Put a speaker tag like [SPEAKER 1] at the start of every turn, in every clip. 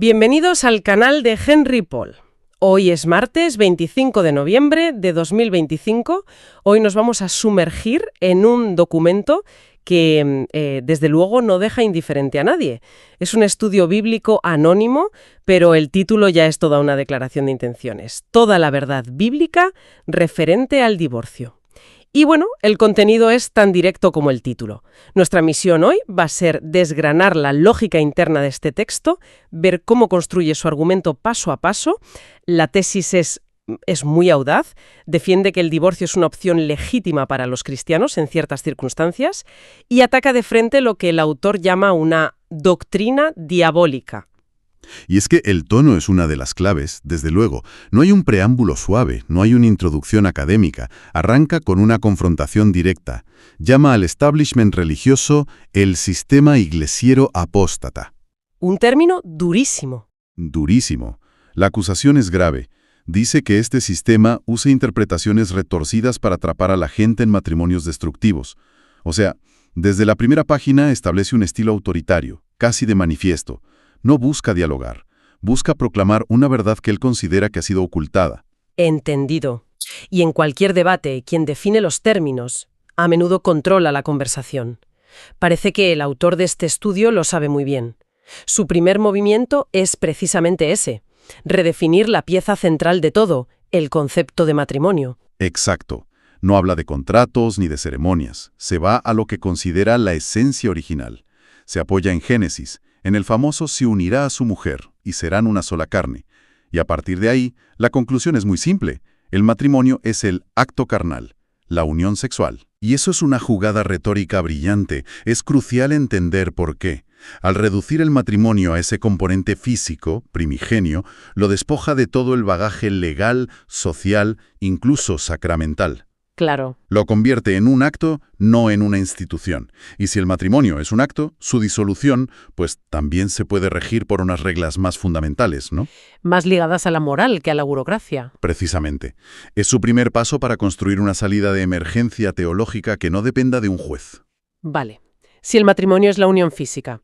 [SPEAKER 1] Bienvenidos al canal de Henry Paul. Hoy es martes 25 de noviembre de 2025. Hoy nos vamos a sumergir en un documento que, desde luego, no deja indiferente a nadie. Es un estudio bíblico anónimo, pero el título ya es toda una declaración de intenciones. Toda la verdad bíblica referente al divorcio. Y bueno, el contenido es tan directo como el título. Nuestra misión hoy va a ser desgranar la lógica interna de este texto, ver cómo construye su argumento paso a paso. La tesis es muy audaz, defiende que el divorcio es una opción legítima para los cristianos en ciertas circunstancias y ataca de frente lo que el autor llama una doctrina diabólica.
[SPEAKER 2] Y es que el tono es una de las claves, desde luego. No hay un preámbulo suave, no hay una introducción académica. Arranca con una confrontación directa. Llama al establishment religioso el sistema iglesiero apóstata.
[SPEAKER 1] Un término durísimo.
[SPEAKER 2] Durísimo. La acusación es grave. Dice que este sistema usa interpretaciones retorcidas para atrapar a la gente en matrimonios destructivos. O sea, desde la primera página establece un estilo autoritario, casi de manifiesto. No busca dialogar, busca proclamar una verdad que él considera que ha sido ocultada.
[SPEAKER 1] Entendido. Y en cualquier debate, quien define los términos, a menudo controla la conversación. Parece que el autor de este estudio lo sabe muy bien. Su primer movimiento es precisamente ese, redefinir la pieza central de todo, el concepto de matrimonio.
[SPEAKER 2] Exacto. No habla de contratos ni de ceremonias. Se va a lo que considera la esencia original. Se apoya en Génesis. En el famoso se unirá a su mujer y serán una sola carne. Y a partir de ahí, la conclusión es muy simple. El matrimonio es el acto carnal, la unión sexual. Y eso es una jugada retórica brillante. Es crucial entender por qué. Al reducir el matrimonio a ese componente físico, primigenio, lo despoja de todo el bagaje legal, social, incluso sacramental.
[SPEAKER 1] Claro.
[SPEAKER 2] Lo convierte en un acto, no en una institución. Y si el matrimonio es un acto, su disolución, pues también se puede regir por unas reglas más fundamentales, ¿no?
[SPEAKER 1] Más ligadas a la moral que a la burocracia.
[SPEAKER 2] Precisamente. Es su primer paso para construir una salida de emergencia teológica que no dependa de un juez.
[SPEAKER 1] Vale. Si el matrimonio es la unión física,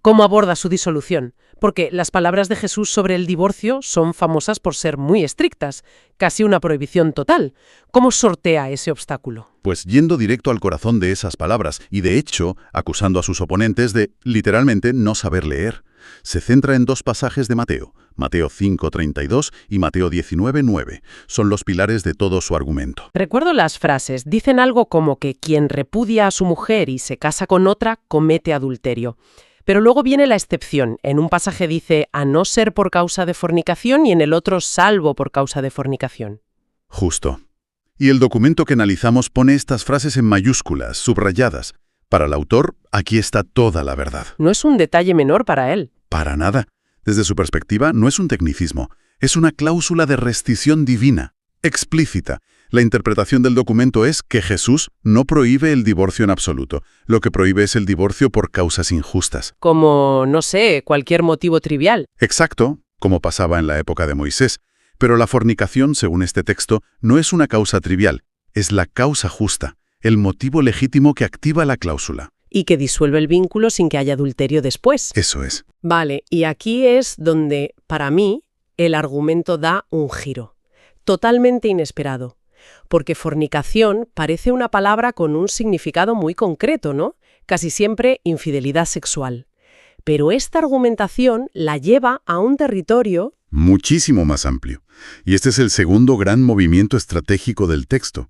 [SPEAKER 1] ¿cómo aborda su disolución? Porque las palabras de Jesús sobre el divorcio son famosas por ser muy estrictas, casi una prohibición total. ¿Cómo sortea ese obstáculo?
[SPEAKER 2] Pues yendo directo al corazón de esas palabras y, de hecho, acusando a sus oponentes de, literalmente, no saber leer. Se centra en dos pasajes de Mateo, Mateo 5:32 y Mateo 19:9. Son los pilares de todo su argumento.
[SPEAKER 1] Recuerdo las frases. Dicen algo como que quien repudia a su mujer y se casa con otra comete adulterio. Pero luego viene la excepción. En un pasaje dice, a no ser por causa de fornicación, y en el otro, salvo por causa de fornicación.
[SPEAKER 2] Justo. Y el documento que analizamos pone estas frases en mayúsculas, subrayadas. Para el autor, aquí está toda la verdad.
[SPEAKER 1] No es un detalle menor para él.
[SPEAKER 2] Para nada. Desde su perspectiva, no es un tecnicismo. Es una cláusula de rescisión divina, explícita. La interpretación del documento es que Jesús no prohíbe el divorcio en absoluto. Lo que prohíbe es el divorcio por causas injustas.
[SPEAKER 1] Como, no sé, cualquier motivo trivial.
[SPEAKER 2] Exacto, como pasaba en la época de Moisés. Pero la fornicación, según este texto, no es una causa trivial. Es la causa justa, el motivo legítimo que activa la cláusula.
[SPEAKER 1] Y que disuelve el vínculo sin que haya adulterio después.
[SPEAKER 2] Eso es.
[SPEAKER 1] Vale, y aquí es donde, para mí, el argumento da un giro. Totalmente inesperado. Porque fornicación parece una palabra con un significado muy concreto, ¿no? Casi siempre infidelidad sexual. Pero esta argumentación la lleva a un territorio
[SPEAKER 2] muchísimo más amplio. Y este es el segundo gran movimiento estratégico del texto.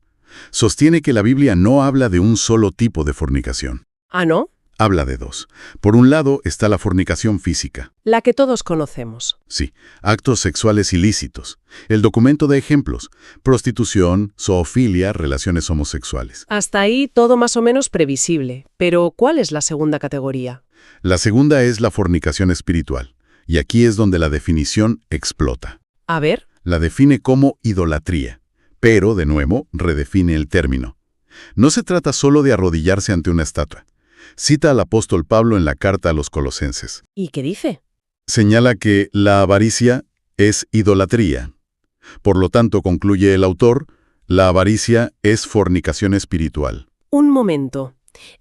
[SPEAKER 2] Sostiene que la Biblia no habla de un solo tipo de fornicación.
[SPEAKER 1] ¿Ah, no?
[SPEAKER 2] Habla de dos. Por un lado está la fornicación física.
[SPEAKER 1] La que todos conocemos.
[SPEAKER 2] Sí, actos sexuales ilícitos. El documento de ejemplos: prostitución, zoofilia, relaciones homosexuales.
[SPEAKER 1] Hasta ahí todo más o menos previsible. Pero, ¿cuál es la segunda categoría?
[SPEAKER 2] La segunda es la fornicación espiritual. Y aquí es donde la definición explota.
[SPEAKER 1] A ver.
[SPEAKER 2] La define como idolatría. Pero, de nuevo, redefine el término. No se trata solo de arrodillarse ante una estatua. Cita al apóstol Pablo en la carta a los Colosenses.
[SPEAKER 1] ¿Y qué dice?
[SPEAKER 2] Señala que la avaricia es idolatría. Por lo tanto, concluye el autor, la avaricia es fornicación espiritual.
[SPEAKER 1] Un momento.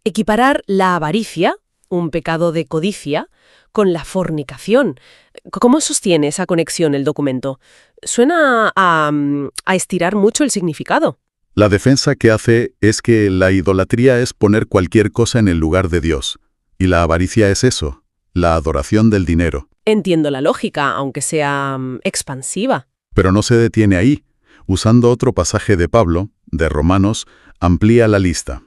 [SPEAKER 1] Equiparar la avaricia, un pecado de codicia, con la fornicación. ¿Cómo sostiene esa conexión el documento? Suena a estirar mucho el significado.
[SPEAKER 2] La defensa que hace es que la idolatría es poner cualquier cosa en el lugar de Dios. Y la avaricia es eso, la adoración del dinero.
[SPEAKER 1] Entiendo la lógica, aunque sea expansiva.
[SPEAKER 2] Pero no se detiene ahí. Usando otro pasaje de Pablo, de Romanos, amplía la lista.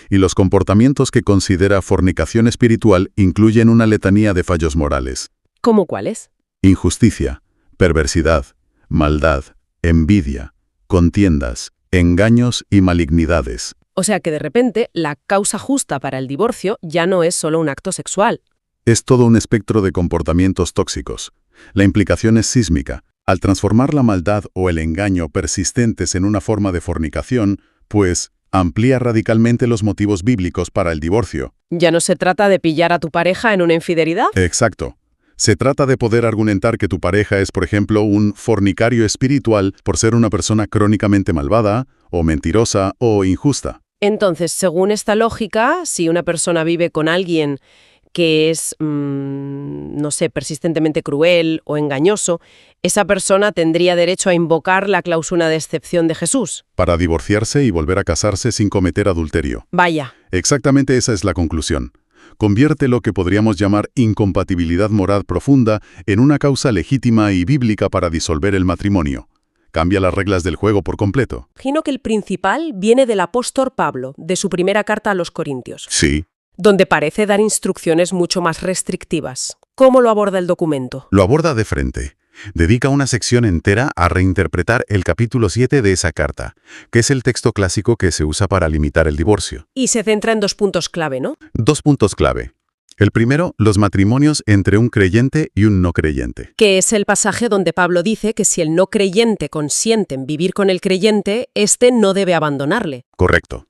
[SPEAKER 2] Y los comportamientos que considera fornicación espiritual incluyen una letanía de fallos morales.
[SPEAKER 1] ¿Cómo cuáles?
[SPEAKER 2] Injusticia, perversidad, maldad, envidia, contiendas, engaños y malignidades.
[SPEAKER 1] O sea que de repente la causa justa para el divorcio ya no es solo un acto sexual.
[SPEAKER 2] Es todo un espectro de comportamientos tóxicos. La implicación es sísmica. Al transformar la maldad o el engaño persistentes en una forma de fornicación, pues amplía radicalmente los motivos bíblicos para el divorcio.
[SPEAKER 1] ¿Ya no se trata de pillar a tu pareja en una infidelidad?
[SPEAKER 2] Exacto. Se trata de poder argumentar que tu pareja es, por ejemplo, un fornicario espiritual por ser una persona crónicamente malvada, o mentirosa, o injusta.
[SPEAKER 1] Entonces, según esta lógica, si una persona vive con alguien que es, no sé, persistentemente cruel o engañoso, esa persona tendría derecho a invocar la cláusula de excepción de Jesús.
[SPEAKER 2] Para divorciarse y volver a casarse sin cometer adulterio.
[SPEAKER 1] Vaya.
[SPEAKER 2] Exactamente esa es la conclusión. Convierte lo que podríamos llamar incompatibilidad moral profunda en una causa legítima y bíblica para disolver el matrimonio. Cambia las reglas del juego por completo.
[SPEAKER 1] Imagino que el principal viene del apóstol Pablo, de su primera carta a los Corintios.
[SPEAKER 2] Sí.
[SPEAKER 1] Donde parece dar instrucciones mucho más restrictivas. ¿Cómo lo aborda el documento?
[SPEAKER 2] Lo aborda de frente. Dedica una sección entera a reinterpretar el capítulo 7 de esa carta, que es el texto clásico que se usa para limitar el divorcio.
[SPEAKER 1] Y se centra en 2 puntos clave, ¿no?
[SPEAKER 2] 2 puntos clave. El primero, los matrimonios entre un creyente y un no creyente.
[SPEAKER 1] Que es el pasaje donde Pablo dice que si el no creyente consiente en vivir con el creyente, éste no debe abandonarle.
[SPEAKER 2] Correcto.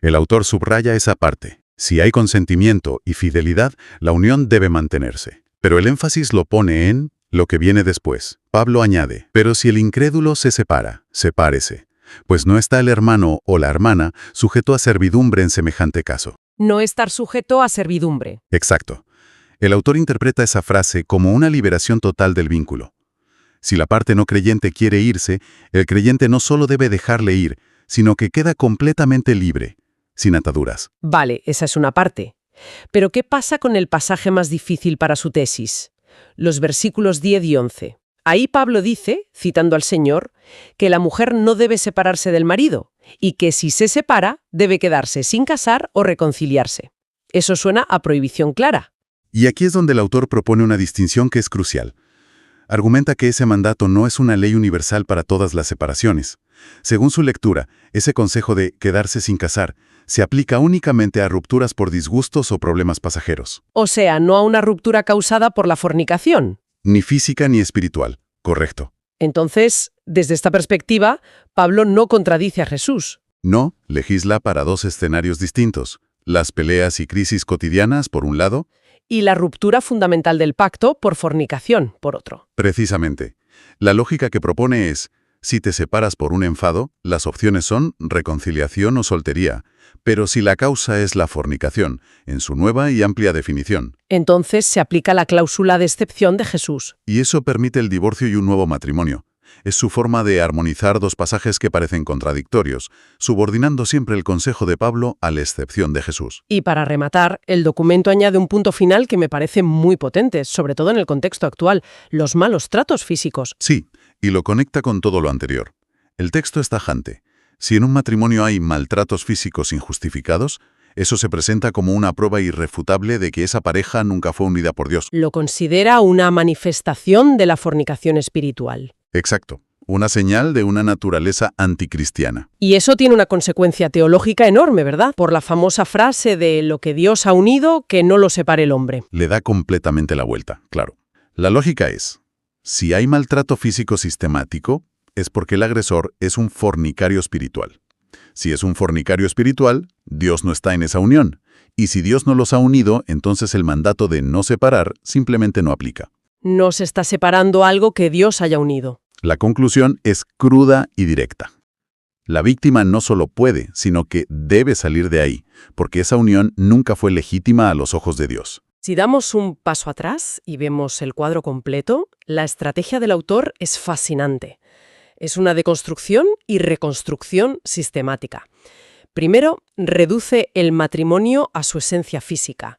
[SPEAKER 2] El autor subraya esa parte. Si hay consentimiento y fidelidad, la unión debe mantenerse. Pero el énfasis lo pone en lo que viene después. Pablo añade, pero si el incrédulo se separa, sepárese, pues no está el hermano o la hermana sujeto a servidumbre en semejante caso.
[SPEAKER 1] No estar sujeto a servidumbre.
[SPEAKER 2] Exacto. El autor interpreta esa frase como una liberación total del vínculo. Si la parte no creyente quiere irse, el creyente no solo debe dejarle ir, sino que queda completamente libre, sin ataduras.
[SPEAKER 1] Vale, esa es una parte. Pero ¿qué pasa con el pasaje más difícil para su tesis? Los versículos 10 y 11. Ahí Pablo dice, citando al Señor, que la mujer no debe separarse del marido y que si se separa, debe quedarse sin casar o reconciliarse. Eso suena a prohibición clara.
[SPEAKER 2] Y aquí es donde el autor propone una distinción que es crucial. Argumenta que ese mandato no es una ley universal para todas las separaciones. Según su lectura, ese consejo de quedarse sin casar se aplica únicamente a rupturas por disgustos o problemas pasajeros.
[SPEAKER 1] O sea, no a una ruptura causada por la fornicación.
[SPEAKER 2] Ni física ni espiritual. Correcto.
[SPEAKER 1] Entonces, desde esta perspectiva, Pablo no contradice a Jesús.
[SPEAKER 2] No, legisla para 2 escenarios distintos. Las peleas y crisis cotidianas, por un lado.
[SPEAKER 1] Y la ruptura fundamental del pacto por fornicación, por otro.
[SPEAKER 2] Precisamente. La lógica que propone es, si te separas por un enfado, las opciones son reconciliación o soltería. Pero si la causa es la fornicación, en su nueva y amplia definición.
[SPEAKER 1] Entonces se aplica la cláusula de excepción de Jesús.
[SPEAKER 2] Y eso permite el divorcio y un nuevo matrimonio. Es su forma de armonizar 2 pasajes que parecen contradictorios, subordinando siempre el consejo de Pablo a la excepción de Jesús.
[SPEAKER 1] Y para rematar, el documento añade un punto final que me parece muy potente, sobre todo en el contexto actual, los malos tratos físicos.
[SPEAKER 2] Sí, y lo conecta con todo lo anterior. El texto es tajante. Si en un matrimonio hay maltratos físicos injustificados, eso se presenta como una prueba irrefutable de que esa pareja nunca fue unida por Dios.
[SPEAKER 1] Lo considera una manifestación de la fornicación espiritual.
[SPEAKER 2] Exacto. Una señal de una naturaleza anticristiana.
[SPEAKER 1] Y eso tiene una consecuencia teológica enorme, ¿verdad? Por la famosa frase de lo que Dios ha unido, que no lo separe el hombre.
[SPEAKER 2] Le da completamente la vuelta, claro. La lógica es, si hay maltrato físico sistemático, es porque el agresor es un fornicario espiritual. Si es un fornicario espiritual, Dios no está en esa unión. Y si Dios no los ha unido, entonces el mandato de no separar simplemente no aplica.
[SPEAKER 1] No se está separando algo que Dios haya unido.
[SPEAKER 2] La conclusión es cruda y directa. La víctima no solo puede, sino que debe salir de ahí, porque esa unión nunca fue legítima a los ojos de Dios.
[SPEAKER 1] Si damos un paso atrás y vemos el cuadro completo, la estrategia del autor es fascinante. Es una deconstrucción y reconstrucción sistemática. Primero, reduce el matrimonio a su esencia física.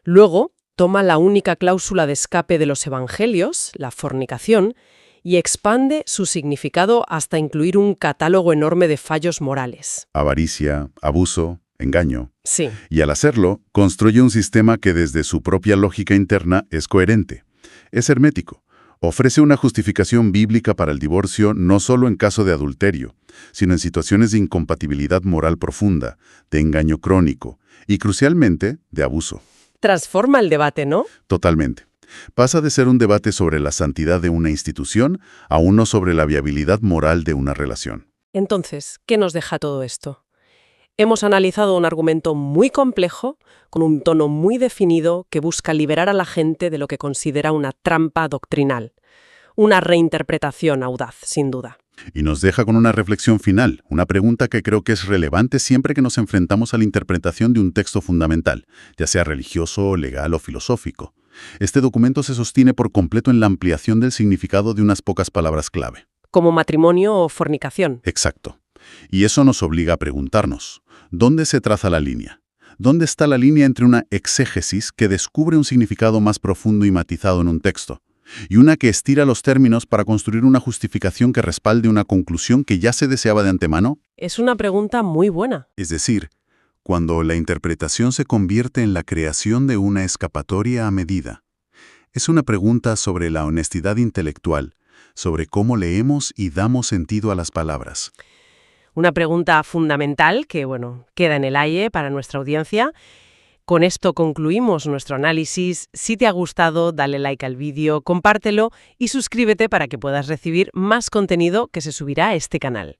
[SPEAKER 1] Luego, toma la única cláusula de escape de los evangelios, la fornicación, y expande su significado hasta incluir un catálogo enorme de fallos morales.
[SPEAKER 2] Avaricia, abuso, engaño.
[SPEAKER 1] Sí.
[SPEAKER 2] Y al hacerlo, construye un sistema que desde su propia lógica interna es coherente. Es hermético. Ofrece una justificación bíblica para el divorcio no solo en caso de adulterio, sino en situaciones de incompatibilidad moral profunda, de engaño crónico y, crucialmente, de abuso.
[SPEAKER 1] Transforma el debate, ¿no?
[SPEAKER 2] Totalmente. Pasa de ser un debate sobre la santidad de una institución a uno sobre la viabilidad moral de una relación.
[SPEAKER 1] Entonces, ¿qué nos deja todo esto? Hemos analizado un argumento muy complejo, con un tono muy definido que busca liberar a la gente de lo que considera una trampa doctrinal. Una reinterpretación audaz, sin duda.
[SPEAKER 2] Y nos deja con una reflexión final, una pregunta que creo que es relevante siempre que nos enfrentamos a la interpretación de un texto fundamental, ya sea religioso, legal o filosófico. Este documento se sostiene por completo en la ampliación del significado de unas pocas palabras clave.
[SPEAKER 1] Como matrimonio o fornicación.
[SPEAKER 2] Exacto. Y eso nos obliga a preguntarnos, ¿dónde se traza la línea? ¿Dónde está la línea entre una exégesis que descubre un significado más profundo y matizado en un texto, y una que estira los términos para construir una justificación que respalde una conclusión que ya se deseaba de antemano?
[SPEAKER 1] Es una pregunta muy buena.
[SPEAKER 2] Es decir, cuando la interpretación se convierte en la creación de una escapatoria a medida. Es una pregunta sobre la honestidad intelectual, sobre cómo leemos y damos sentido a las palabras.
[SPEAKER 1] Una pregunta fundamental que, queda en el aire para nuestra audiencia. Con esto concluimos nuestro análisis. Si te ha gustado, dale like al vídeo, compártelo y suscríbete para que puedas recibir más contenido que se subirá a este canal.